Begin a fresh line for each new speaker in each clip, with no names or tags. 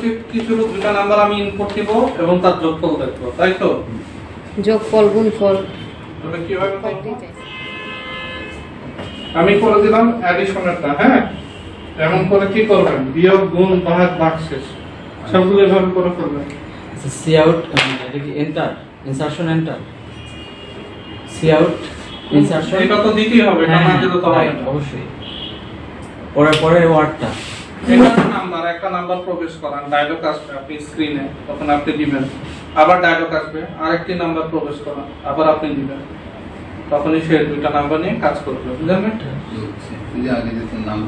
উচিত কিছু দুটো নাম্বার আমি ইনপুট দিব এবং তার যোগফল দেখব, তাই তো?
যোগফল গুণফল
তবে কিভাবে করব? আমি করে দিলাম অ্যাডিশনেরটা, হ্যাঁ? এমন করে কি করবেন? বিয়োগ, গুণ, ভাগ, ভাগশেষ সবগুলো এভাবে করে করবেন।
সি আউট এটা কি enter, insertion enter, cout insertion
এটা তো দিতেই হবে, এটা না দিলে তো হবে না।
অবশ্যই। পরে ওয়ার্ডটা
এখানে নাম্বার একটা নাম্বার প্রবেশ করান, ডায়লগ আসবে আপনি স্ক্রিনে, তখন আপনি দিবেন। আবার ডায়লগ আসবে, আরেকটি নাম্বার প্রবেশ করান, আবার আপনি দিবেন। তখনই সে দুইটা নাম্বার নিয়ে কাজ করবে, বুঝলেন?
যে আগে যে নাম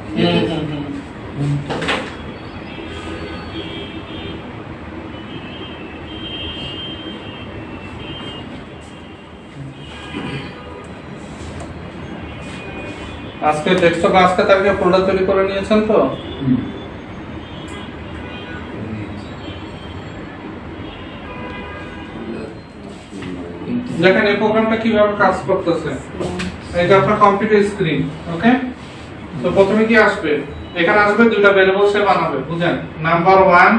আজকে ডেস্কটপ আজকে তাকে ফোল্ডার তৈরি করে নিয়েছেন তো? দেখেন এই প্রোগ্রামটা কিভাবে কাজ করতেছে। এটা আপনার কম্পিউটার স্ক্রিন, ওকে? তো প্রথমে কি আসবে? এখানে আসবে দুটো ভেরিয়েবল সে বানাবে, বুঝেন? নাম্বার 1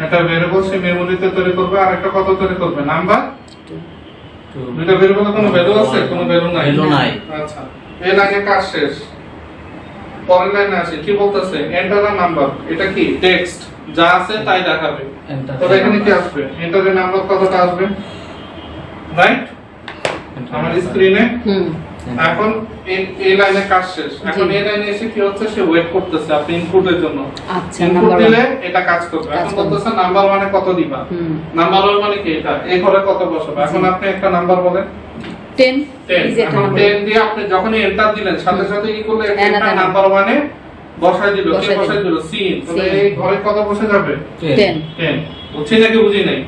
একটা ভেরিয়েবল সে মেমরিতে তৈরি করবে, আর একটা কত তৈরি করবে? নাম্বার 2। দুটো ভেরিয়েবলে কোনো ভ্যালু আছে? কোনো ভ্যালু নাই। আচ্ছা, এই লাইনে কাজ শেষ। পরের লাইনে আসে, কি বলতেছে? Enter the number. এটা কি টেক্সট, যা আছে তাই দেখাবে। তো এখানে কি আসবে? এন্টার দ্য নাম্বার কতটা আসবে? রাইট? আমার স্ক্রিনে এখন এই লাইনে কাজ শেষ। এখন এই লাইনে এসে কি হচ্ছে? সে ওয়েট করতেছে আপনি ইনপুটের জন্য।
আচ্ছা,
ইনপুট দিলে এটা কাজ করবে। এখন বলতেছে নাম্বার 1 এ কত দিবা? নাম্বার 1 মানে কি? এটা এই ঘরে কত বসাবে? এখন আপনি একটা নাম্বার বলেন।
10
এখন 10 দিয়ে আপনি যখনই এন্টার দিলেন সাথে সাথে কি করলে এটা নাম্বার 1 এ বসায় দিল। কি বসায় দিল? সিন। তাহলে এই ঘরে কত বসে যাবে? 10। বুঝছেন নাকি বুঝি নাই?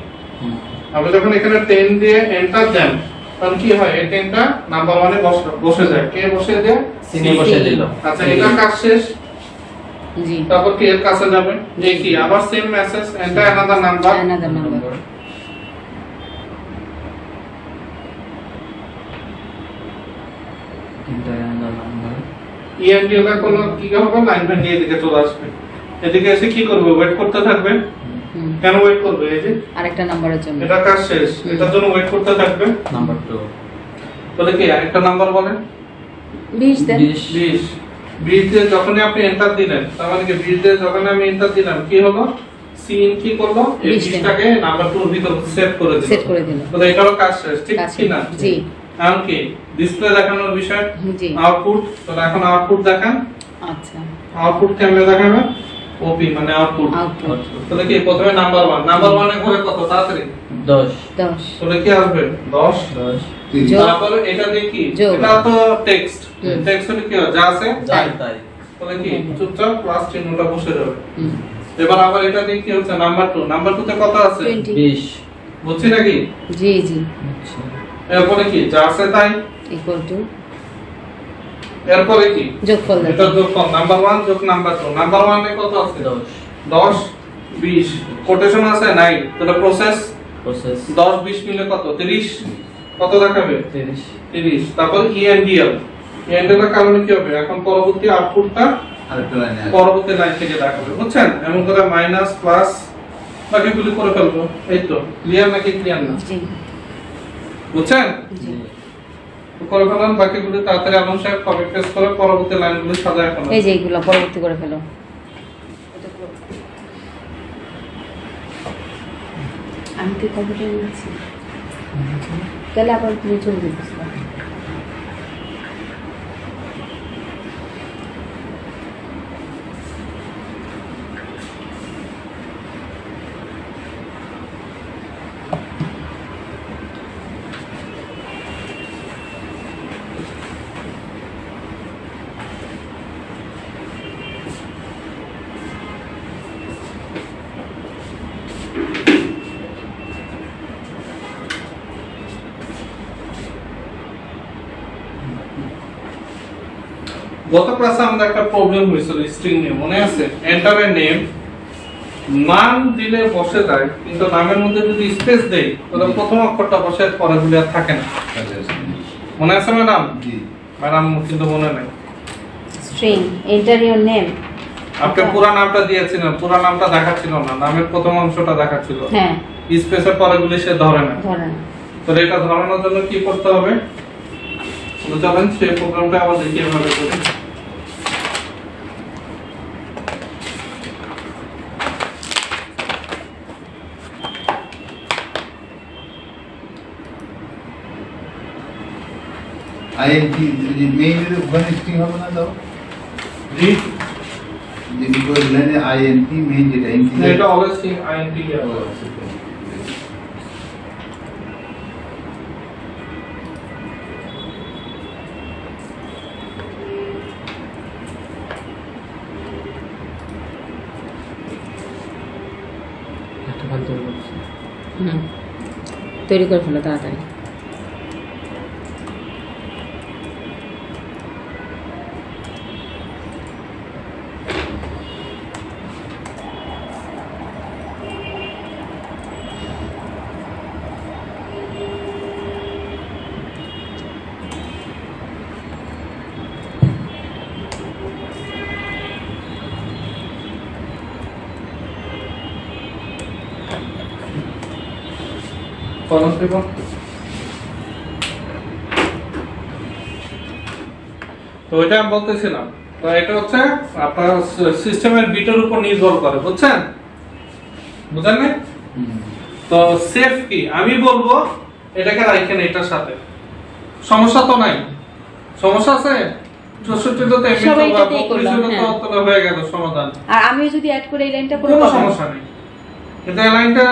আপনি যখন এখানে 10 দিয়ে এন্টার দেন তখন কি হয়? এই 10টা নাম্বার 1 এ বসে যায়। কে বসে দেয়?
সিনে বসে দিল।
আচ্ছা, এটা কাজ শেষ।
জি।
তারপর কি এর কাছে যাবে? যে কি আবার same message, enter another number. END এর কোন কি হবে? লাইন ভেঙে এদিকে চলে আসবে। এদিকে এসে কি করবে? ওয়েট করতে থাকবে। কেন ওয়েট করবে? এই যে
আরেকটা নাম্বারের জন্য।
এটা কাজ শেষ, এটার জন্য ওয়েট করতে থাকবে।
নাম্বার 2
তাহলে কি আরেকটা নাম্বার বলেন?
20 দেন।
20 দিয়ে যখনই আপনি এন্টার দিলেন, তার মানে কি 20 দিয়ে যখন আমি এন্টার দিলাম কি হলো? সিন কি করলো? এই 20টাকে নাম্বার 2 এর ভিতর সেট করে দিল। তাহলে এটারও কাজ শেষ, ঠিক কি না?
জি।
এখন কি ডিসপ্লে দেখানোর বিষয়?
জি।
আউটপুট। তাহলে এখন আউটপুট দেখান।
আচ্ছা,
আউটপুট কেমনে দেখাবে? ওপি মানে আউটপুট। তাহলে কি প্রথমে নাম্বার 1, নাম্বার 1 এর ঘরে কত? তাড়াতাড়ি
10।
তাহলে কি আসবে? 10। তারপর এটা দিয়ে কি? এটা তো টেক্সট। টেক্সট হলে কি হয়? যা আছে তাই। তাহলে কি চুপচাপ প্লাস চিহ্নটা বসে যাবে। এবার আবার এটা দিয়ে কি হচ্ছে? নাম্বার 2। নাম্বার 2 তে কত আছে?
20।
বুঝছি নাকি?
জি জি।
এরপরে কি? যা আছে তাই
ইকুয়াল টু,
এরপরে কি?
যোগফল।
এটা যোগফল নাম্বার 1 যোগ নাম্বার 2। নাম্বার 1 এ কত আছে? 10 20। কোটেশন আছে নাই? তাহলে প্রসেস 10 20 মিলে কত? 30। কত দেখাবে? 30। তারপর ইএনডিএল। ইএনডিএল এর কারণে কি হবে? এখন পরবর্তী আউটপুটটা
আরেকটা লাইনে
পরবর্তী লাইন থেকে দেখাবে, বুঝছেন? এমন করে মাইনাস প্লাস বাকিগুলো করে ফেলবো। এই তো ক্লিয়ার নাকি ক্লিয়ার না?
জি।
বুঝছেন?
জি।
করে ফেলাম বাকিগুলো তাড়াতাড়ি আলম সাহেব কপি পেস্ট করে পরবর্তী লাইনগুলো সাজায় ফেলাম।
এই যে এইগুলো পরবর্তী করে ফেলো। আমি কি কম্পিউটার নিয়েছি? তাহলে আবার তুমি চলে দিচ্ছি।
গত ক্লাসে আমাদের একটা প্রবলেম হয়েছিল স্ট্রিং নিয়ে, মনে আছে? এন্টার এ নেম, নাম দিলে বসে যায় কিন্তু নামের মধ্যে যদি স্পেস দেই তাহলে প্রথম অক্ষরটা বসে পরেরগুলো আর থাকে না। মনে আছে ম্যাডাম?
জি।
ম্যাডাম কিন্তু মনে নাই।
স্ট্রিং এন্টার ইওর নেম,
আপনি
আচ্ছা।
পুরো নামটা দিয়েছিলেন, পুরো নামটা দেখাচ্ছিল না, নামের প্রথম অংশটা দেখাচ্ছিল,
হ্যাঁ
স্পেসের পরেগুলি সে ধরে না।
ধরে না।
তো এটা ধরানোর জন্য কি করতে হবে, তো চলেন সেই প্রোগ্রামটা আবার দেখি এভাবে করি।
আইএনটি মেইনের ওখানে স্ট্রিং হবে না দাও
জি,
যদি কোড লাইনে আইএনটি মেইন যেটা এনটি
এটা অবশ্যই আইএনটি আছে।
একটা ফাইল তৈরি করছি।
হুম, তৈরি করে ফেলো তাড়াতাড়ি।
কনস্টেবল তো এটা আমি বলতেছিলাম, তো এটা হচ্ছে আপনার সিস্টেমের বিটের উপর নির্ভর করে, বুঝছেন? বুঝেন না? তো সেফ কি আমি বলবো এটাকে রাখেন এটার সাথে, সমস্যা তো নাই। সমস্যা আছে 64 তো এমনি
সবাই
তো
এটাতেই করলাম,
32
হ্যাঁ।
তো হয়ে গেল সমাধান,
আর আমি যদি অ্যাড করে এই লাইনটা করে
কোনো
পাবো?
সমস্যা নেই। কিন্তু এই লাইনটা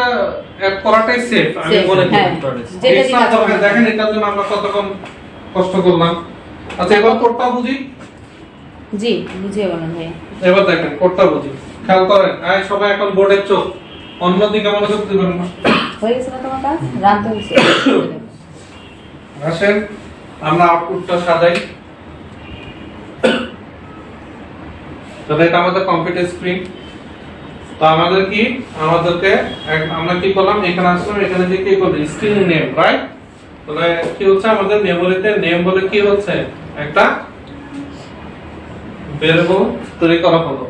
অ্যাড করাটাই সেফ আমি
Safe,
মনে করি।
হ্যাঁ। যেটা
Exam
যেটা
করবেন, দেখেন এটার জন্য আমরা কতক্ষণ কষ্ট করলাম। আচ্ছা এবার কোডটা বুঝি,
জি বুঝিয়ে বলেন ভাইয়া।
এবার দেখেন কোডটা বুঝি, খেয়াল করেন। আয় সবাই এখন বোর্ডের চোখ, অন্যদিকে মনোযোগ দিবেন না।
হয়ে গেছে না তোমার কাজ? রান তো হয়েছে।
আসেন আমরা আউটপুটটা সাজাই। তাহলে এটা আমাদের কম্পিউটার স্ক্রিন। তো আমাদের কি, আমাদেরকে আমরা কি করলাম, এখানে আসলাম, এখানে যে কি করব স্ক্রিন নেম, রাইট? তাহলে কি হচ্ছে আমাদের মেমোরিতে নেম বলে কি হচ্ছে একটা ভেরিয়েবল তৈরি করা হলো,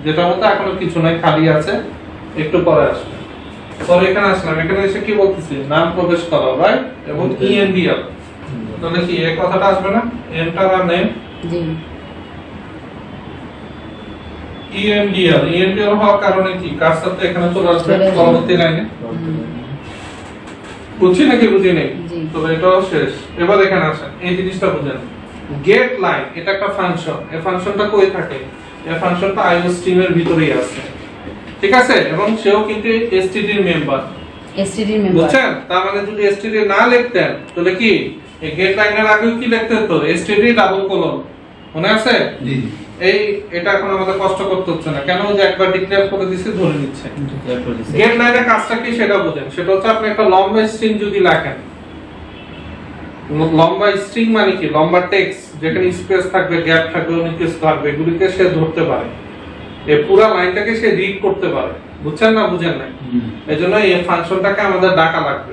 যেটার মধ্যে এখনো কিছু নাই, খালি আছে, একটু পরে আসবে। পরে এখানে আসলাম, এখানে এসে কি বলতেছি, নাম প্রবেশ করা, রাইট? এবং ইএনডিএল, তাহলে কি এই কথাটা আসবে না, এন্টার আর নেম,
জি
ইএনডিএল হওয়ার কারণে কি কার্সর তো এখানে চলে আসবে
চলে আসবে।
পরবর্তী লাইনে। বুঝছি নাকি বুঝি নেই?
জি।
তো এটাও শেষ। এবার এখানে আসেন, এই জিনিসটা বুঝেন। গেট লাইন এটা একটা ফাংশন, এই ফাংশনটা কই থাকে? এই ফাংশনটা আইও স্ট্রিম এর ভিতরেই আছে, ঠিক আছে? এবং সেও কিন্তু এসটিডি এর মেম্বার,
এসটিডি মেম্বার।
বুঝছেন? তার মানে যদি এসটিডি না লিখতেন তাহলে কি এই গেট লাইনের আগেও কি লিখতে হতো, এসটিডি ডাবল কোলন, মনে আছে?
জি
এই এটা এখন আমাদের কষ্ট করতে হচ্ছে না, কেন যে একবার ডিক্লেয়ার করে দিয়েছে ধরে নিচ্ছে।
Declare করে দিছি।
গেট লাইনের কাজটা কি সেটা বুঝেন, সেটা হচ্ছে আপনি একটা লম্বা স্ট্রিং যদি লেখেন, লম্বা স্ট্রিং মানে কি, লম্বা টেক্সট যেখানে স্পেস থাকবে, গ্যাপ থাকবে, অনুপ্রেস থাকবে, এগুলিকে সে ধরতে পারে, এই পুরো লাইনটাকে সে রিড করতে পারে, বুঝছেন না বুঝেন না? এজন্য এই ফাংশনটাকে আমাদের ডাকা লাগবে।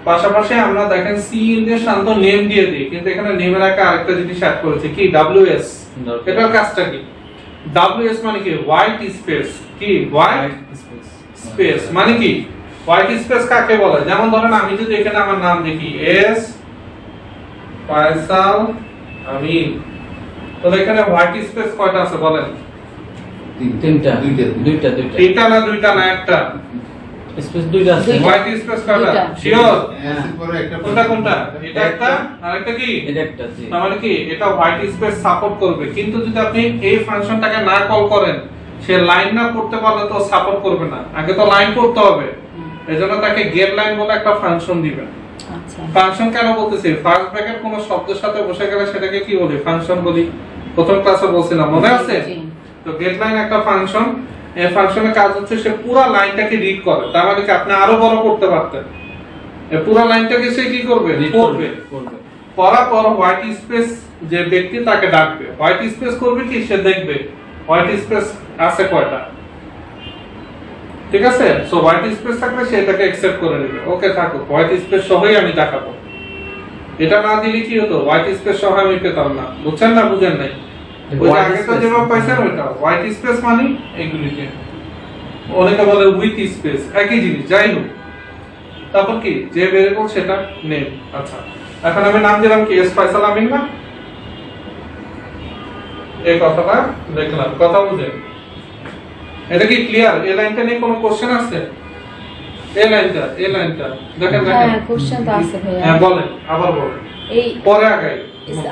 পাশাপাশি আমরা দেখেন সি ইন দিয়ে শান্ত নেম দিয়ে দিই, কিন্তু এখানে নেমের আগে আরেকটা জিনিস অ্যাড করেছে কি, ডব্লিউএস। এটার কাজটা কি? ডব্লিউএস মানে কি, হোয়াইট স্পেস, কি হোয়াইট স্পেস মানে কি, হোয়াইট স্পেস কাকে বলে? যেমন ধরেন আমি যদি এখানে আমার নাম দেখি এস ফয়সাল আমিন, তো এখানে হোয়াইট স্পেস কয়টা আছে বলেন?
তিনটা
দুইটা
দুইটা
তিনটা না দুইটা না একটা?
স্পেস দুইটা আছে।
দুইটা।
হোয়াইট স্পেস কয়টা?
দুইটা।
শিওর?
এর পরে একটা
কোনটা কোনটা? এটা একটা আর একটা কি?
এটা একটা জি।
তার মানে কি এটা হোয়াইট স্পেস সাপোর্ট করবে, কিন্তু যদি আপনি এই ফাংশনটাকে না কল করেন, সে লাইন না পড়তে পারলে তো সাপোর্ট করবে না, আগে তো লাইন পড়তে হবে। এজন্য তাকে গেট লাইন বলে একটা ফাংশন দিবেন।
আচ্ছা
ফাংশন কেন বলতেছি, ফার্স্ট ব্র্যাকেট কোন শব্দের সাথে বসে গেলে সেটাকে কি বলি, ফাংশন বলি। প্রথম ক্লাসে বলছিলাম, মনে আছে?
জি।
তো গেট লাইন একটা ফাংশন, এই ফাংশনের কাজ হচ্ছে সে পুরো লাইনটাকে রিড করে, তার মানে কি আপনি আরো বড় করতে পারতেন, এই পুরো লাইনটাকে সে কি করবে, রিড করবে।
করবে।
পড়ার পর হোয়াইট স্পেস যে ব্যক্তি তাকে ডাকবে, হোয়াইট স্পেস করবে কি, সে দেখবে হোয়াইট স্পেস আছে কয়টা, ঠিক আছে? সো হোয়াইট স্পেস থাকলে সে এটাকে অ্যাকসেপ্ট করে নেবে, ওকে থাকো, হোয়াইট স্পেস সহই আমি দেখাবো। এটা না দিলে কি হতো, হোয়াইট স্পেস সহ আমি পেতাম না, বুঝছেন না বুঝেন নাই? ওই যে আগে তো যেভাবে পাইছেন ওইটা হোয়াইট স্পেস মানে এইগুলিকে অনেকে বলে উইথ স্পেস, একই জিনিস। যাই হোক, তারপর কি যে ভেরিয়েবল সেটা নেম। আচ্ছা, এখন আমি নাম দিলাম কি এস ফয়সাল আমিন না, এই কথাটা দেখলাম, কথা বুঝে এটা কি ক্লিয়ার? এই লাইনটা নিয়ে কোনো কোশ্চেন আছে? এই লাইনটা দেখেন
হ্যাঁ, কোশ্চেন তো আছে ভাইয়া।
হ্যাঁ বলেন, আবার বলেন,
এই
পরে আগাই।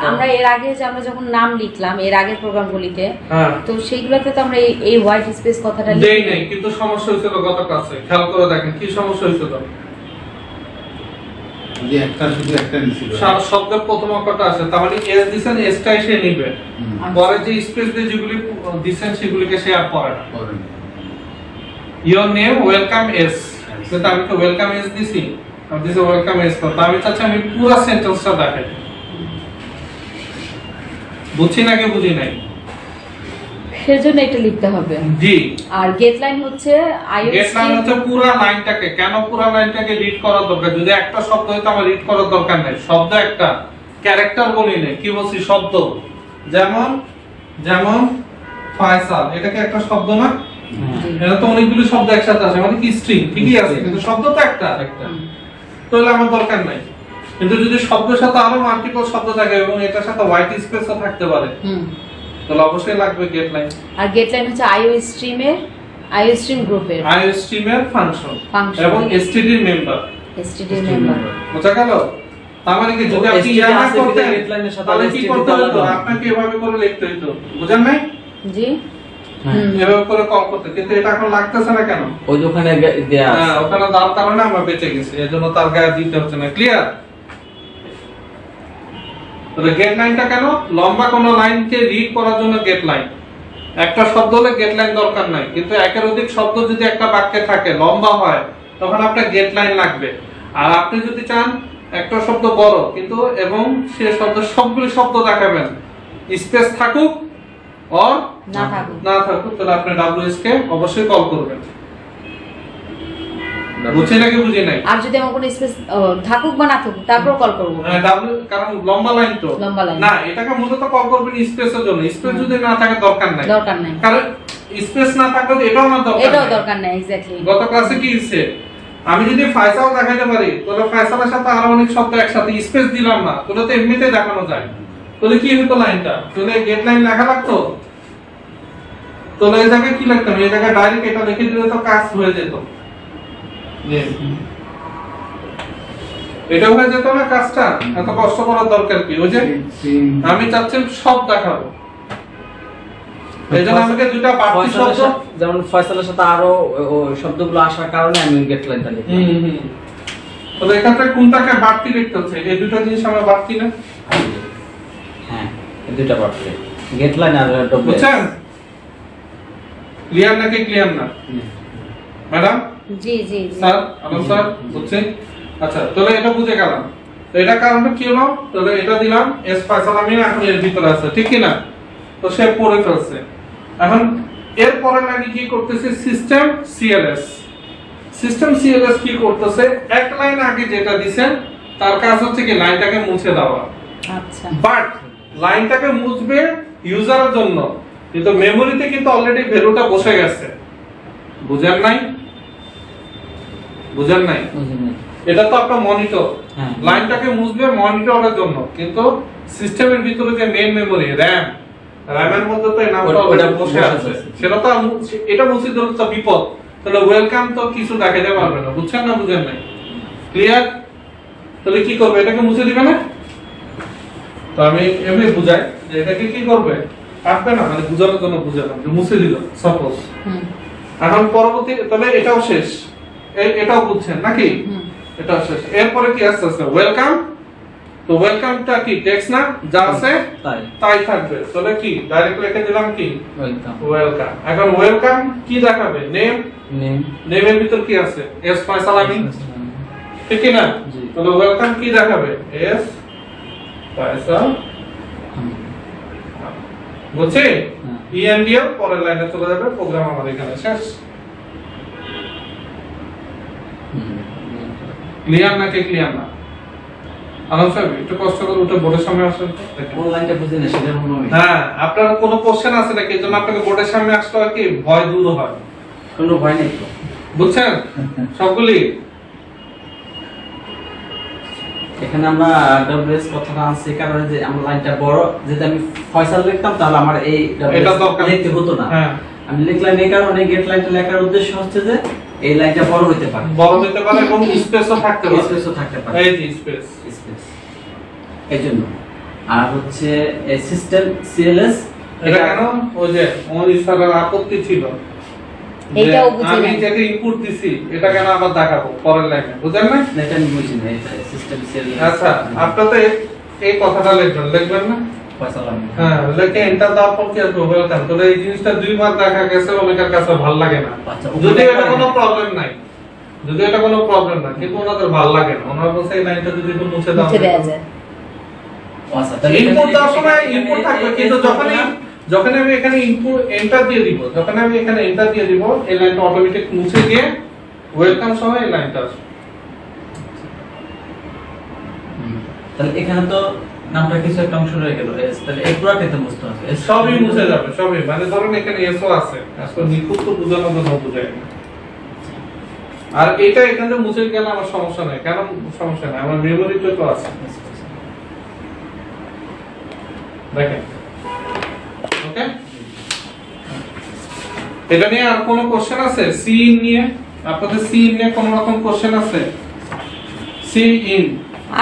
আমরা এর আগে যে আমরা যখন নাম লিখলাম এর আগের প্রোগ্রামগুলিতে,
হ্যাঁ
তো সেইগুলোতে তো আমরা এই হোয়াইট স্পেস কথাটা
দেই
লিখি
নাই, কিন্তু সমস্যা হয়েছিল গত ক্লাসে। খেয়াল করে দেখেন কি সমস্যা হয়েছিল।
যে একটা শুধু একটা দিছিল।
শব্দের প্রথম অক্ষরটা আছে, তার মানে এস দিছেন, এসটা এসে নিবে। পরে যে স্পেস দিয়ে যেগুলি দিছেন সেগুলিকে সে আর পড়ে না। ইওর নেম ওয়েলকাম এস, সেটা আমি তো ওয়েলকাম এস দিছি, আমি দিছি ওয়েলকাম এস। তো আমি চাচ্ছি আমি পুরো সেন্টেন্সটা দেখাই, বুঝছি নাকি বুঝি নাই?
সেজন্য এটা লিখতে হবে।
জি,
আর গেট লাইন হচ্ছে
গেট লাইন হচ্ছে পুরো লাইনটাকে, কেন পুরো লাইনটাকে রিড করার দরকার? যদি একটা শব্দ হইতো আমার রিড করার দরকার নাই। শব্দ একটা, ক্যারেক্টার বলি না, কি বলছি শব্দ। যেমন যেমন ফয়সাল, এটা কি একটা শব্দ না? এটা তো অনেকগুলো শব্দ একসাথে আছে, মানে কি স্ট্রিং, ঠিকই আছে, কিন্তু শব্দ তো একটা। তাহলে আমার দরকার নাই। কিন্তু যদি শব্দের সাথে আরো মাল্টিপল শব্দ থাকে এবং এটার সাথে হোয়াইট স্পেসও থাকতে পারে, তাহলে অবশ্যই লাগবে গেট লাইন।
আর গেট লাইন হচ্ছে আইও স্ট্রিম গ্রুপের
ফাংশন এবং এসটিডি মেম্বার। বুঝা গেল? তার মানে কি যদি আপনি ইয়া না করতেন তাহলে কি করতে হতো? আপনাকে এভাবে করে লিখতে হতো, বুঝেন নাই?
জি,
এভাবে করে কল করতে, কিন্তু এটা এখন লাগতেছে না কেন?
ওই ওখানে দেয়া আছে।
হ্যাঁ, ওখানে দেওয়ার কারণে আমরা বেঁচে গেছি, এজন্য তার গায়ে দিতে হচ্ছে না। ক্লিয়ার? তাহলে গেট লাইনটা কেন? লম্বা কোন লাইনকে রিড করার জন্য গেট লাইন। একটা শব্দ হলে গেট লাইন দরকার নাই, কিন্তু একের অধিক শব্দ যদি একটা বাক্যে থাকে, লম্বা হয়, তখন আপনার গেট লাইন লাগবে। আর আপনি যদি চান একটা শব্দ বড় কিন্তু এবং সে শব্দ সবগুলো শব্দ দেখাবেন, স্পেস থাকুক আর না থাকুক, তাহলে আপনি ডব্লিউএস কে অবশ্যই কল করবেন। বুঝছে নাকি বুঝি নাই?
আর যদি আমার কোনো স্পেস থাকুক বা না থাকুক তারপর কল করব।
হ্যাঁ, ডাব্লিউ, কারণ লম্বা লাইন তো। না, এটাকে মূলত কল করবেন স্পেসের জন্য। স্পেস যদি না থাকে দরকার নাই, কারণ স্পেস না থাকলে এটাও আমার দরকার নাই। এক্স্যাক্টলি গত ক্লাসে কি হইছে, আমি যদি ফয়সাল দেখাইতে পারি তাহলে ফয়সালের সাথে আরো অনেক শব্দ একসাথে, স্পেস দিলাম না, তাহলে তো এমনিতে দেখানো যায়। তাহলে কি হতো লাইনটা? তাহলে গেট লাইন লেখা লাগতো। তাহলে এই জায়গায় কি লিখতাম? এই জায়গায় ডাইরেক্ট এটা লিখে দিলে তো কাজ হয়ে যেত। এটা হয়ে যেত না কাজটা, এত কষ্ট করার দরকার কি? ওই যে আমি চাচ্ছি সব দেখাবো, এইজন্য আমাকে দুটো বাড়তি শব্দ,
যেমন ফয়সালের সাথে আরো শব্দগুলো আসার কারণে আমি গেট লাইনটা লিখি।
তাহলে এখান থেকে কোনটাকে বাড়তি লিখতে হচ্ছে? এই দুটো জিনিস আমরা বাড়তি না?
হ্যাঁ, এই দুটো বাড়তি, গেট লাইন আর ডব্লিউ।
বুঝছেন? ক্লিয়ার নাকি ক্লিয়ার না ম্যাডাম?
জি জি
স্যার, আলম স্যার, বুঝছেন? আচ্ছা, তাহলে এটা বুঝে গেলাম। তো এটা কারণটা কি হলো? তাহলে এটা দিলাম এস ফয়সাল আমিন, এখন এর ভিতরে আছে, ঠিক কি না? তো সে পড়ে ফেলছে। এখন এর পরে নাকি কি করতেছে সিস্টেম সিএলএস। সিস্টেম সিএলএস কি করতেছে? এক লাইন আগে যেটা দিবেন তার কাজ হচ্ছে কি লাইনটাকে মুছে দেওয়া।
আচ্ছা,
বাট লাইনটাকে মুছবে ইউজারের জন্য, কিন্তু মেমোরিতে কিন্তু অলরেডি ভ্যালুটা বসে গেছে। বুঝেন নাই? বুঝেন নাই? এটা তো আপনার মনিটর, লাইনটাকে মুছবে মনিটরের জন্য, কিন্তু সিস্টেমের ভিতরে যে মেইন মেমোরি র‍্যামের মধ্যে তো এই নামটা অলরেডি বসে আছে, সেটা তো এটা মুছে দিলে তো বিপদ। তাহলে ওয়েলকাম তো কিছু দেখাতে পারবে না। বুঝছেন না বুঝেন নাই? ক্লিয়ার? তাহলে কি করবে? এটাকে মুছে দিবে না? তো আমি এমনি বুঝাই যে এটাকে কি করবে, কাটবে না, মানে বুঝানোর জন্য বুঝালাম যে মুছে দিল সাপোজ। এখন পরবর্তী, তাহলে এটাও শেষ, এটাও বুঝছেন নাকি? এটাও শেষ। এরপরে কি আসছে? ওয়েলকাম। তো ওয়েলকামটা কি টেক্সট না, যা আছে তাই থাকবে। তাহলে কি ডাইরেক্ট লিখে দিলাম কি ওয়েলকাম। এখন ওয়েলকাম কি দেখাবে? নেমের ভিতর কি আছে? এস ফয়সাল আমিন, ঠিক কি না? তাহলে ওয়েলকাম কি দেখাবে? এস ফয়সাল। বুঝছি? ইএনডিএল পরের লাইনে চলে যাবে, প্রোগ্রাম আমার এখানে শেষ। ক্লিয়ার নাকি ক্লিয়ার না? আলম সাহেব একটু কষ্ট করে উঠে বোর্ডের সামনে আসেন তো।
কোন লাইনটা বুঝি না সেটা মনে হয়
হ্যাঁ, আপনার কোনো কোশ্চেন আছে নাকি? এজন্য আপনাকে বোর্ডের সামনে আসতে হয় কি ভয় দূর হয়,
কোনো ভয় নেই তো।
বুঝছেন? সবগুলি
এখানে আমরা ডব্লিউএস কথাটা আনছি কারণ যে আমার লাইনটা বড়, যেটা আমি ফয়সাল লিখতাম তাহলে আমার এই
এটা দরকার
লিখতে হতো না।
হ্যাঁ,
আমি লিখলাম এই কারণে গেট লাইনটা লেখার উদ্দেশ্য হচ্ছে যে এই লাইনটা বড় হতে পারে,
বড় হতে পারে এবং স্পেসও থাকতে পারে।
স্পেসও থাকতে পারে,
এই যে স্পেস,
স্পেস এই জন্য। আর হচ্ছে এই সিস্টেম সিএলএস
এটা কেন? ওই যে ওই স্যারের আপত্তি ছিল যে
এইটাও বুঝি
আমি
না।
যেটা ইনপুট দিছি এটা কেন আবার দেখাবো পরের লাইনে, বুঝেন না?
এটা আমি বুঝি না, এটা সিস্টেম সিএলএস।
আচ্ছা, আপনাদের এই কথাটা লিখবেন না?
ফয়সাল আমি
হ্যাঁ, লেখে এন্টার দেওয়ার পর কি আসবে ওয়েলকাম। তো এই জিনিসটা দুইবার দেখা গেছে, অনেকের কাছে ভালো লাগে না।
আচ্ছা,
যদি এটা কোনো প্রবলেম নাই, যদি এটা কোনো প্রবলেম না, কিন্তু ওনাদের ভালো লাগে না। ওনারা বলছে এই লাইনটা যদি একটু মুছে দাও।
মুছে দেওয়া যায়।
আচ্ছা, তাহলে
ইনপুট দেওয়ার সময়
এখানে-
ইনপুট থাকবে, কিন্তু যখন আমি এখানে ইনপুট এন্টার দিয়ে দিব, যখন আমি এখানে এন্টার দিয়ে দিব, এই লাইনটা অটোমেটিক মুছে গিয়ে ওয়েলকাম সহ এই লাইনটা আসবে।
তাহলে এখানে তো নামটা কিছু একটা অংশ রয়ে গেল এস, তাহলে এই পুরোটাতে মুছতে হবে। এস
সবই মুছে যাবে, সবই। মানে ধরুন এখানে এসও আছে, আসলে নিখুঁত তো বোঝানোর জন্য বুঝাই না। আর এটা এখানে মুছে গেলে আমার সমস্যা নাই। কেন সমস্যা নাই? আমার মেমোরিতে তো আছে। দেখেন, ওকে? এটা নিয়ে আর কোনো কোশ্চেন আছে? সি ইন নিয়ে আপনাদের সি ইন নিয়ে কোনো রকম কোশ্চেন আছে? সি ইন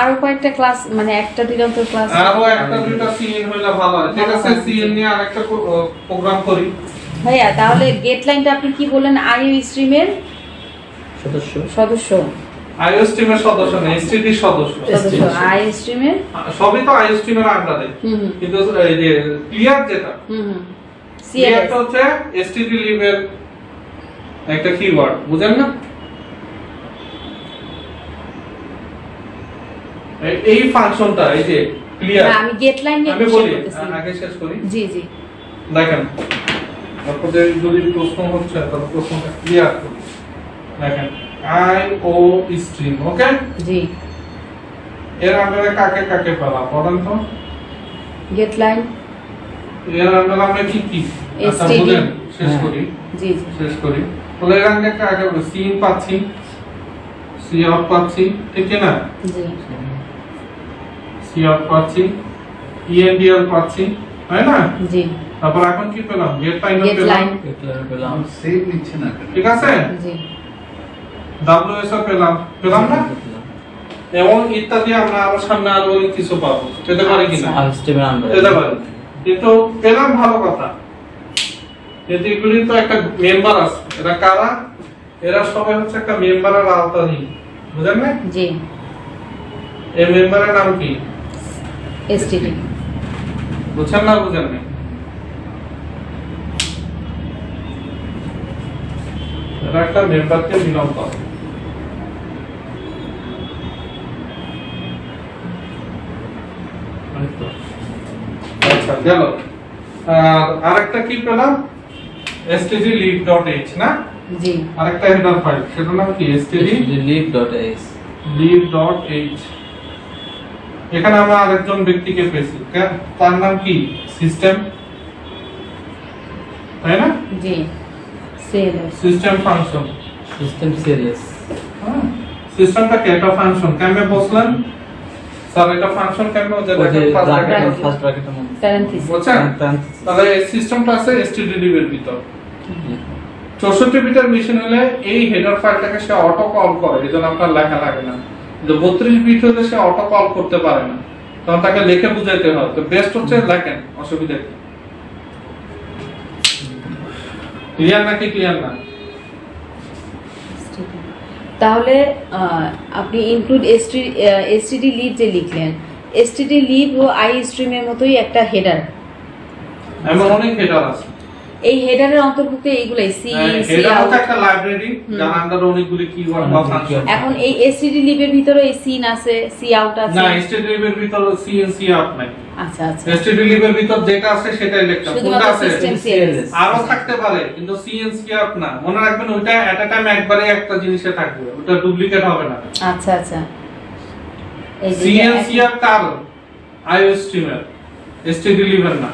আরো কয়েকটা ক্লাস, মানে একটা দিগন্ত ক্লাস।
আরো একটা দুইটা সি ইন হইলে ভালো হয়। ঠিক আছে, সি ইন নিয়ে আরেকটা প্রোগ্রাম করি।
ভাইয়া তাহলে গেট লাইনটা আপনি কি বললেন? আইও স্ট্রিমের
সদস্য
সদস্য,
আইওএস টিমের সদস্য না, এসটিডি সদস্য।
সদস্য আই স্ট্রিমের।
সবই তো আইওএস টিমের আন্ডারে,
হুম হুম
কিন্তু এই যে ক্লিয়ার যেটা,
হুম সিএলএস।
ক্লিয়ারটা হচ্ছে এসটিডি লিভের একটা কিওয়ার্ড, বুঝেন না? এই ফাংশনটা, এই যে ক্লিয়ার,
আমি গেট লাইন নিয়ে
আমি
কোশ্চেন
বলি
করতেছি।
আগে শেষ করি।
জি জি
দেখেন, আপনাদের যদি প্রশ্ন হচ্ছে তাহলে প্রশ্নটা ক্লিয়ার করি। দেখেন, আই ও স্ট্রিম, ওকে?
জি।
এর আন্ডারে কাকে কাকে পেলাম বলেন তো?
গেট লাইন
এর আন্ডারে আমরা কি কি? আচ্ছা,
STD
বুঝেন, শেষ করি,
জি জি
শেষ করি। তাহলে এর আন্ডারে কাকে পাবো? সি ইন পাচ্ছি, সি আউট পাচ্ছি, ঠিক কি না?
জি
সি আউট পাচ্ছি, ইএনডিএল পাচ্ছি, তাই না?
জি
তারপর এখন কি পেলাম? গেট লাইন
গেট
পেলাম,
লাইন
পেলাম।
সেভ নিচ্ছে না কেন?
ঠিক আছে?
জি
ডাব্লিউএস পেলাম, পেলাম না? এবং ইত্যাদি আমরা আরো সামনে আরো অনেক কিছু পাবো, পেতে পারি কিনা?
আর স্টেমের আন্ডারে
পেতে পারি, কিন্তু পেলাম ভালো কথা। কিন্তু এগুলির তো একটা মেম্বার আছে, এরা কারা? এরা সবাই হচ্ছে একটা মেম্বারের আওতাধীন, বুঝলেন না?
জি
এই মেম্বারের নাম কি?
এসটিডি।
বুঝছেন না? বুঝেন না? এরা একটা মেম্বারকে বিলং করে। আচ্ছা, গেল। আর আরেকটা কি পেলাম? stdlib.h না?
জি
আরেকটা হেডার ফাইল, সেটার নাম কি?
live.h
stdlib.h। এখানে আমরা আরেকজন ব্যক্তিকে পেয়েছি, তার নাম কি? সিস্টেম, তাই না?
জি CLS.
System function.
System CLS.
সিস্টেমটা কি? একটা ফাংশন কেমনে বসলেন স্যার? এটা ফাংশন কেমনে?
ওই যে ফার্স্ট ব্র্যাকেটের মধ্যে
প্যারেন্থিসিস।
বুঝছেন? তাহলে এই সিস্টেমটা আছে stdlib এর ভিতর। 64 বিটের মেশিন হলে এই হেডার ফাইলটাকে সে অটো কল করে, এজন্য আপনার লেখা লাগে না। কিন্তু 32 বিট হলে সে অটো কল করতে পারে না, তখন তাকে লিখে বুঝাইতে হয়। তো বেস্ট হচ্ছে লেখেন, অসুবিধা কি? ক্লিয়ার নাকি ক্লিয়ার না?
তাহলে আপনি ইনক্লুড এসটিডি লিভ যে লিখলেন, এসটিডি লিভ ও আই স্ট্রিমের মতোই একটা হেডার।
এমন অনেক হেডার আছে।
এই হেডারের অন্তর্ভুক্ত এইগুলাই সি সি
হেডার
আউট।
হচ্ছে একটা লাইব্রেরি যার আন্ডারে অনেকগুলি কিওয়ার্ড বা ফাংশন।
এখন এই এসটিডি লিভের ভিতরে এই সিন আছে, সি আউট আছে।
না, stdlib এর ভিতর সি এন্ড সি আউট নাই।
আচ্ছা আচ্ছা,
stdlib এর ভিতর যেটা আছে সেটাই লিখতাম। কোনটা
শুধুমাত্র
আছে?
System CLS.
আরো থাকতে পারে, কিন্তু সি এন্ড সি আউট না। মনে রাখবেন, ওইটা এট আ টাইম একবারে একটা জিনিসে থাকবে, ওটা ডুপ্লিকেট হবে না।
আচ্ছা আচ্ছা এই যে
সিএনসিআর কার আইও স্ট্রিমের এসটিডি লিভার না,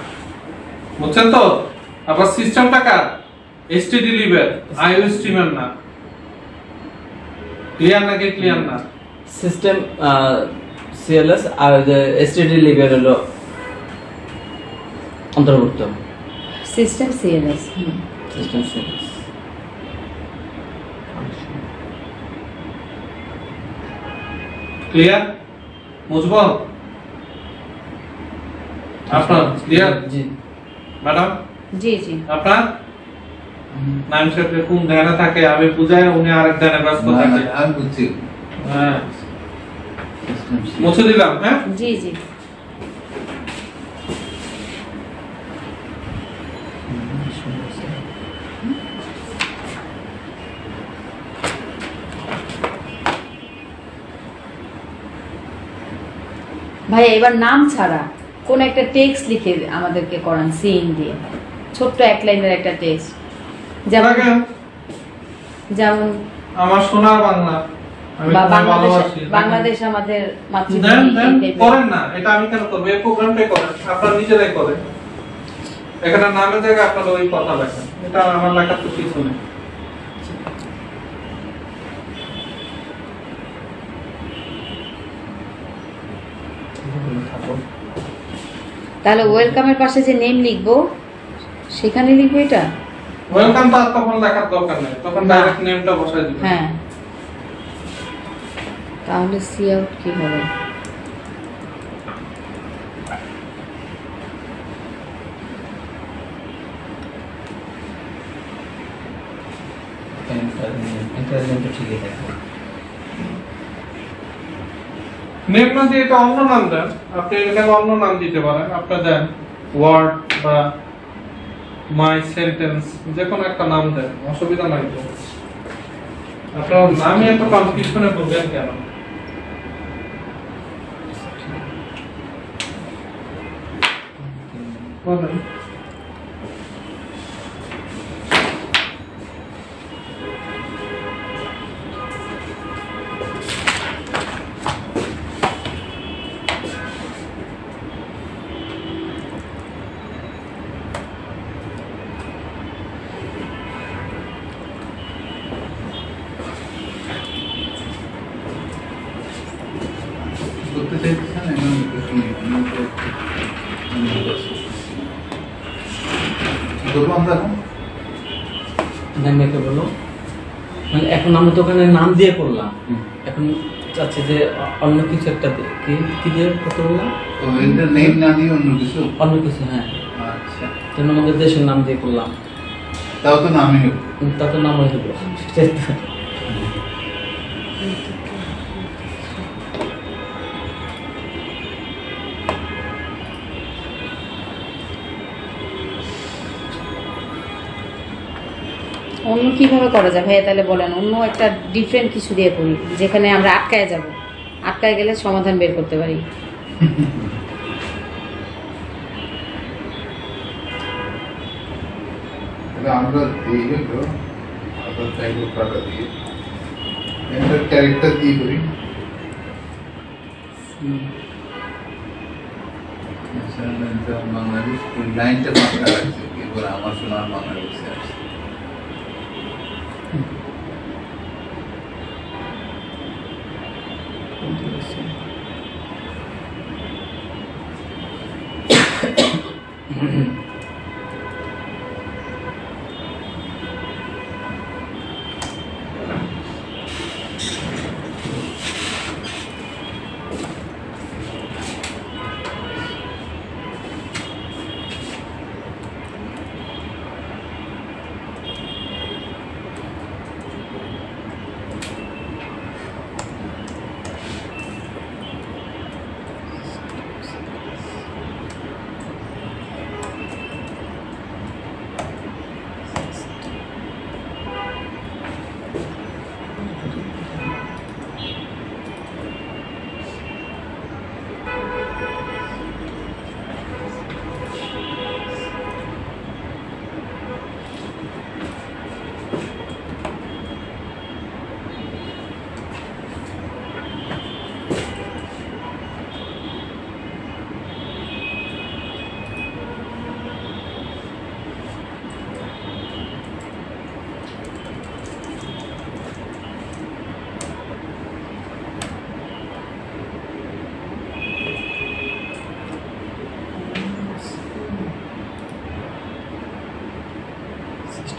বুঝছেন তো? আবার সিস্টেমটা কার এসটিডি লিভার আইও স্ট্রিমের না। ক্লিয়ার নাকি ক্লিয়ার না?
সিস্টেম সিএলএস আর এসটিডি লিভার হলো অন্তর্ভুক্ত।
System CLS.
System CLS
clear? Mujbal আপনার ক্লিয়ার?
জি
ম্যাডাম
জি জি।
আপনার নাম সাথে কোন ধ্যানে থাকে আমি বুঝাই, উনি আরেক ধ্যানে ব্যস্ত থাকে।
আমি বুঝছি।
হ্যাঁ মুছে দিলাম। হ্যাঁ
জি জি। ভাই এবার নাম ছাড়া কোন একটা টেক্সট লিখে আমাদেরকে করান সিন দিয়ে, ছোট্ট এক লাইনের একটা টেক্সট। যেমন
দেখেন,
যেমন
আমার সোনার বাংলা, আমি
বা
তোমায় ভালোবাসি।
বাংলাদেশ আমাদের
দেন
মাতৃভূমি।
দেন
এই type-এর।
করেন না, এটা আমি কেন করবো? এই প্রোগ্রামটাই করেন, আপনারা নিজেরাই করেন। এখানে নামের জায়গায় আপনারা ওই কথা লেখেন, এটা আমার লেখার তো কিছু নেই।
তাহলে ওয়েলকামের পাশে যে নেম লিখবো সেখানে লিখবো এটা।
ওয়েলকাম তো আর তখন লেখার দরকার নেই, তখন ডাইরেক্ট নেমটা বসাই দিবেন।
হ্যাঁ, তাহলে সি আউট কি হবে?
ইন্টারনেট ঠিকই থাকে।
নেম না দিয়ে এটা অন্য নাম দেন, আপনি এখানে অন্য নাম দিতে পারেন। আপনি দেন ওয়ার্ড বা মাই সেন্টেন্স, যে কোনো একটা নাম দেন, অসুবিধা নাই তো। আপনার নামই এত কনফিউশনে ভুগেন কেন? বলেন।
করতে চাইছেন এখন একটু করবো আমরা এখন।
নাম মেকে বলো, মানে এখন আমরা দোকানের নাম দিয়ে করলাম, এখন চাচ্ছে যে অন্য কিছু একটা কি দিয়ে করতে বললাম,
তো এটার নেম না দিয়ে অন্য কিছু।
অন্য কিছু। হ্যাঁ,
আচ্ছা,
যেন আমাদের দেশের নাম দিয়ে করলাম,
তাও তো নামই নেব।
তা তো নাম হয়ে যাবে। সেটাই তো।
অন্য কিভাবে করা যায় ভাইয়া? তাহলে বলেন, অন্য একটা ডিফারেন্ট কিছু দিয়ে করি, যেখানে আমরা আটকায় যাব, আটকায় গেলে সমাধান বের করতে পারি।
তাহলে আমরা দিয়ে গেল আবার চাইবো টাকা দিয়ে একটা ক্যারেক্টার দিয়ে করি। বাংলাদেশ লাইনটা ফাঁকা রাখছে, এবার আমার সোনার বাংলাদেশে আসছে।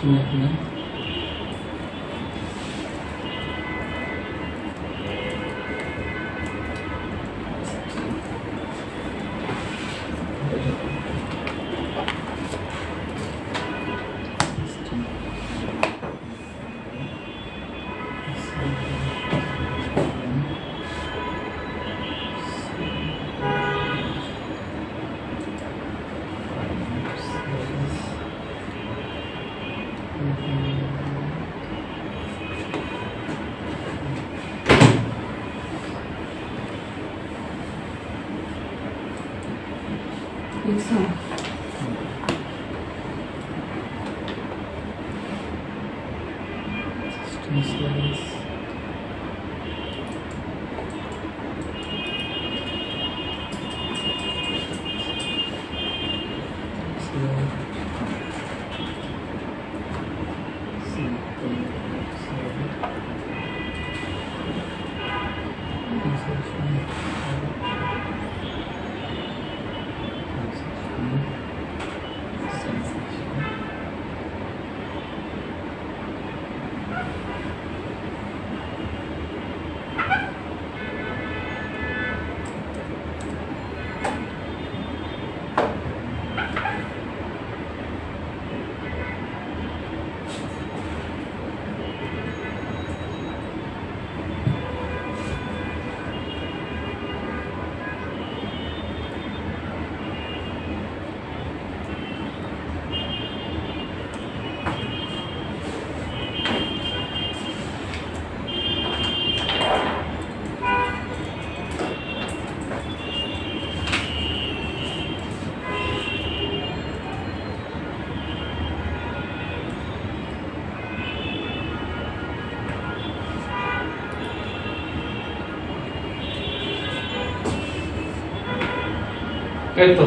তুমি এখানে
দেখছো?
এই তো,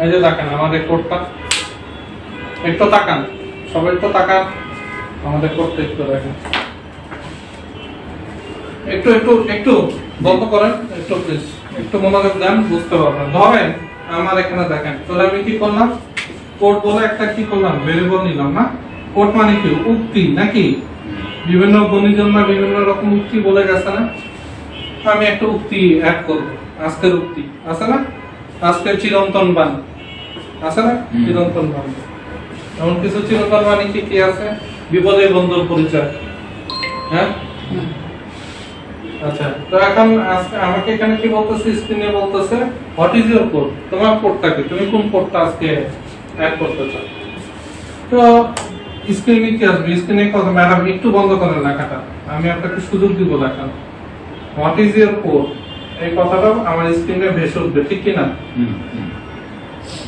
এই যে দেখেন আমাদের কোডটা, একটু তাকান, সবাই একটু তাকান, আমাদের কোডটা একটু দেখেন, একটু একটু একটু বন্ধ করেন, একটু প্লিজ, একটু মনোযোগ দেন, বুঝতে পারবেন। ধরেন আমার এখানে দেখেন, তাহলে আমি কি করলাম, কোড বলে একটা কি করলাম, ভেরিয়েবল নিলাম না। কোড মানে কি, উক্তি নাকি, বিভিন্ন গুণীজন না বিভিন্ন রকম উক্তি বলে গেছে না, আমি একটা উক্তি অ্যাড করব, আজকের উক্তি আছে না, আজকের চিরন্তন বাণী আছে না, চিরন্তন বাণী, এমন কিছু চিরন্তন বাণী কি কি আছে, বিপদে বন্ধুর পরিচয়, হ্যাঁ। আচ্ছা, তো এখন আজকে আমাকে এখানে কি বলতেছে, স্ক্রিনে বলতেছে হোয়াট ইজ ইওর কোড, তোমার কোডটা কি, তুমি কোন কোডটা আজকে অ্যাড করতে চাও। তো স্ক্রিনে কি আসবে, স্ক্রিনে কথা, ম্যাডাম একটু বন্ধ করেন লেখাটা, আমি আপনাকে সুযোগ দিব লেখার। হোয়াট ইজ ইওর কোড, এই কথাটা আমার স্ক্রিনে ভেসে উঠবে, ঠিক কি না।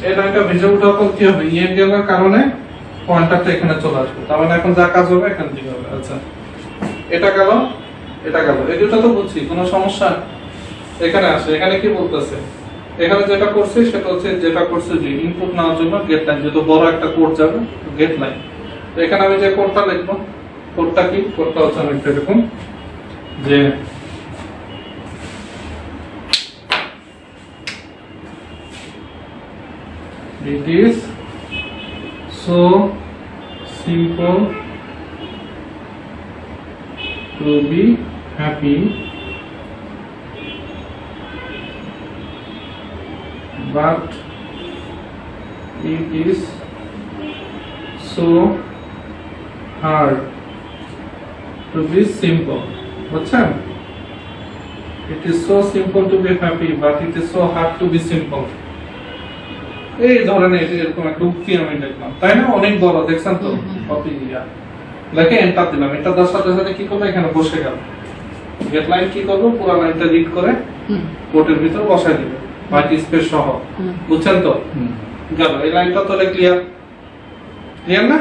এই লাইনটা ভেসে উঠার পর কি হবে, ইএনডিএল কারণে পয়েন্টারটা এখানে চলে আসবে, তার মানে এখন যা কাজ হবে এখান থেকে হবে। আচ্ছা, এটা গেল, এটা গেল, এই দুটো তো বুঝছি, কোনো সমস্যা। এখানে আসে, এখানে কি বলতেছে, এখানে যেটা করছি সেটা হচ্ছে, যেটা করছে যে ইনপুট নেওয়ার জন্য গেট লাইন, যেহেতু বড় একটা কোড যাবে গেট লাইন। তো এখানে আমি যে কোডটা লিখবো, কোডটা কি, কোডটা হচ্ছে আমি এরকম যে it is so simple to be happy, but it is so hard to be simple. বুঝছেন? It is so simple to be happy, but it is so hard to be simple. এই ধরনের এরকম একটা উক্তি আমি দেখলাম, তাই না, অনেক বড়, দেখছেন তো, কপি লেখে এন্টার দিলাম, এটা তার সাথে সাথে কি করবো, এখানে বসে গেল, গেট লাইন কি করবো, পুরো লাইনটা রিড করে কোডের ভিতর বসাই দিবে, হোয়াইট স্পেস সহ, বুঝছেন তো, গেল, এই লাইনটা তাহলে ক্লিয়ার, ক্লিয়ার না,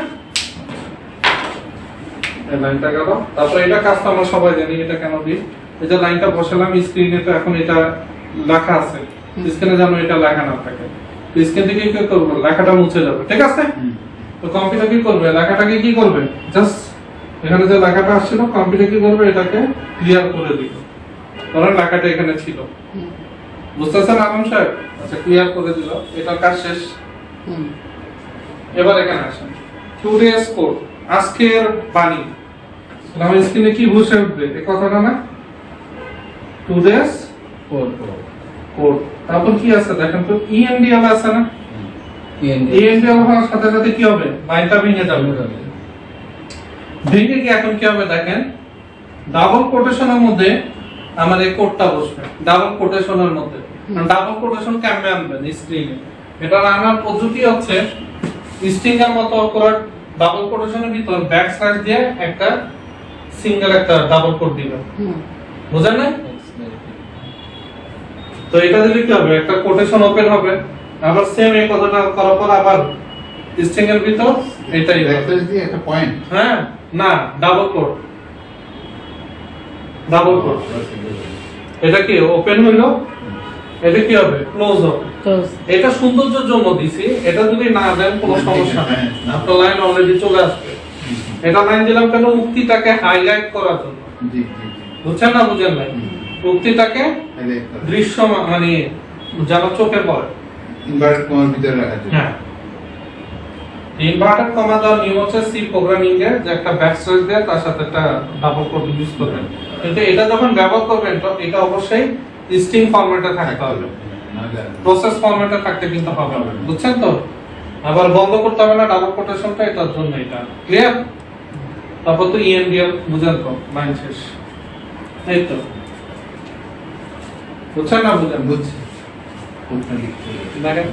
এই লাইনটা গেল। তারপর এটা কাজ তো আমরা সবাই জানি, এটা কেন দিই, এই যে লাইনটা বসালাম স্ক্রিনে, তো এখন এটা লেখা আছে, স্ক্রিনে যেন এটা লেখা না থাকে, স্ক্রিন থেকে কি করবে, লেখাটা মুছে যাবে, ঠিক আছে। তো কম্পিউটার কি করবে, লেখাটাকে কি করবে, জাস্ট এখানে যে লেখাটা আসছিল, কম্পিউটার কি করবে, এটাকে ক্লিয়ার করে দিবে, কারণ লেখাটা এখানে ছিল, বুঝতেছেন আলম সাহেব। আচ্ছা, ক্লিয়ার করে দিল, এটার কাজ শেষ। এবার এখানে আসেন, টুডেস কোড, আজকের বাণী। আমার স্ক্রিনে কি বসে উঠবে এই কথাটা না, টুডেস
কোড
কোড। তারপর কি আছে দেখেন তো, ইএনডিএল আছে না, ইএনডিএল হওয়ার সাথে সাথে কি হবে, লাইনটা ভেঙে যাবে। ভেঙে গিয়ে এখন কি হবে দেখেন, ডাবল কোটেশনের মধ্যে আমার এই কোডটা বসবে, ডাবল কোটেশনের মধ্যে। ডাবল কোটেশন কেমনে আনবেন স্ক্রিনে, এটা আনার পদ্ধতি হচ্ছে স্ট্রিং এর মতো করে ডাবল কোটেশনের ভিতর ব্যাকস্ল্যাশ দিয়ে একটা সিঙ্গেল একটা ডাবল কোট দিবেন, বুঝেন না? তো এটা দিলে কি হবে, একটা কোটেশন ওপেন হবে, আবার সেম এই কথাটা করার পর আবার স্ট্রিং এর ভিতর এটাই
ব্যাকস্ল্যাশ দিয়ে একটা পয়েন্ট,
হ্যাঁ না ডাবল কোট, ডাবল কোট। এটা কি ওপেন হইলো, এটা কি হবে ক্লোজ হবে।
ক্লোজ।
এটা সৌন্দর্যের জন্য দিছি, এটা যদি না দেন কোনো সমস্যা নেই, আপনার লাইন অলরেডি চলে আসবে। এটা লাইন দিলাম কেন, উক্তিটাকে হাইলাইট করার জন্য,
জি জি
বুঝছেন না বুঝেন নাই, উক্তিটাকে দৃশ্য মানে যেন চোখে পড়ে।
ইনভার্টেড কমার ভিতরে রাখা যায়।
হ্যাঁ, ইনভার্টেড কমা দেওয়ার নিয়ম হচ্ছে সি প্রোগ্রামিং এ যে একটা ব্যাকস্ল্যাশ দিয়ে তার সাথে একটা ডাবল কোট ইউজ করবেন, কিন্তু এটা যখন ব্যবহার করবেন তো এটা অবশ্যই স্ট্রিং ফরম্যাটে থাকতে হবে, প্রসেস ফরম্যাটে থাকতে কিন্তু হবে না, বুঝছেন তো? আবার বন্ধ করতে হবে না ডাবল কোটেশনটা, এটার জন্য এটা ক্লিয়ার। তারপর তো ইএনডিএল বুঝেন তো, লাইন শেষ, এই তো বুঝছেন না বুঝেন?
বুঝছি, কোডটা লিখতে হবে।
দেখেন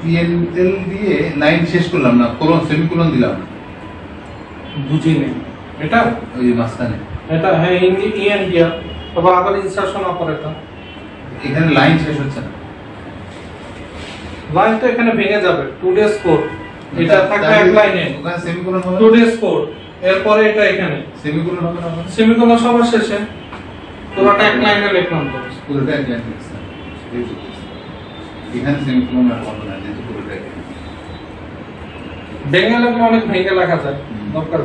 টিএলএল দিয়ে লাইন শেষ করলাম না, কোলন সেমিকোলন দিলাম
বুঝিনি এটা,
ওই মাঝখানে।
এটা হ্যাঁ ইএনডিএল, তারপর আবার ইনসারশন অপারেটর।
এখানে লাইন শেষ হচ্ছে না,
লাইন তো এখানে ভেঙে যাবে, টুডেস কোড এটা থাকবে এক লাইনে,
ওখানে সেমিকোলন হবে,
টুডেস কোড, এরপরে এটা এখানে
সেমিকোলন হবে না,
সেমিকোলন সবার শেষে পুরোটা এক লাইনে লিখলাম তো।
পুরোটা এক লাইন লিখছেন, এখানে সেমিকোলন আর হবে না, যেহেতু পুরোটা এক লাইন।
ভেঙে লাগলে অনেক ভেঙে লেখা যায়, দরকার